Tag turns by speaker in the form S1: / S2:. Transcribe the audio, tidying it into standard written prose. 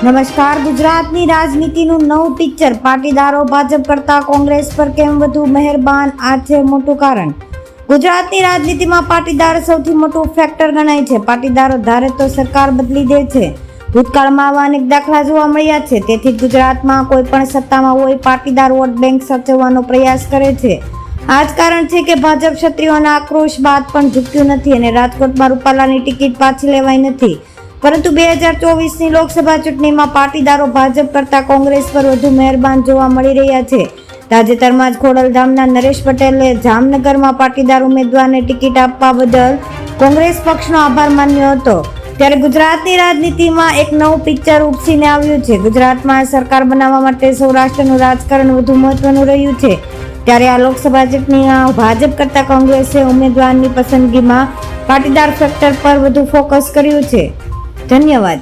S1: નમસ્કાર. ગુજરાતની રાજનીતિનું નવું પિક્ચર. પાટીદારો ભાજપ કરતા કોંગ્રેસ પર કેમ વધુ મહેરબાન? આ છે મોટું કારણ. ગુજરાતની રાજનીતિમાં પાટીદાર સૌથી મોટું ફેક્ટર ગણાય છે. પાટીદારો ધારે તો સરકાર બદલી દે છે. ભૂતકાળમાં આવા અનેક દાખલા જોવા મળ્યા છે. તેથી ગુજરાતમાં કોઈ પણ સત્તામાં હોય, પાટીદાર વોટ બેંક સાચવવાનો પ્રયાસ કરે છે. આ જ કારણ છે કે ભાજપ ક્ષત્રિયોના આક્રોશ બાદ પણ ઝૂક્યું નથી અને રાજકોટમાં રૂપાલાની ટિકિટ પાછી લેવાઈ નથી. પરંતુ 2024ની લોકસભા ચૂંટણીમાં પાટીદારો ભાજપ કરતા કોંગ્રેસ પર વધુ મહેરબાન જોવા મળી રહ્યા છે. તાજેતરમાં જ ખોડલધામના નરેશ પટેલે જામનગરમાં પાટીદાર ઉમેદવારને ટિકિટ આપવા બદલ કોંગ્રેસ પક્ષનો આભાર માન્યો હતો. ત્યારે ગુજરાતની રાજનીતિમાં એક નવું પિક્ચર ઉપસીને આવ્યું છે. ગુજરાતમાં સરકાર બનાવવા માટે સૌરાષ્ટ્રનું રાજકારણ વધુ મહત્વનું રહ્યું છે. ત્યારે આ લોકસભા ચૂંટણીમાં ભાજપ કરતા કોંગ્રેસે ઉમેદવારની પસંદગીમાં પાટીદાર ફેક્ટર પર વધુ ફોકસ કર્યું છે. ધન્યવાદ.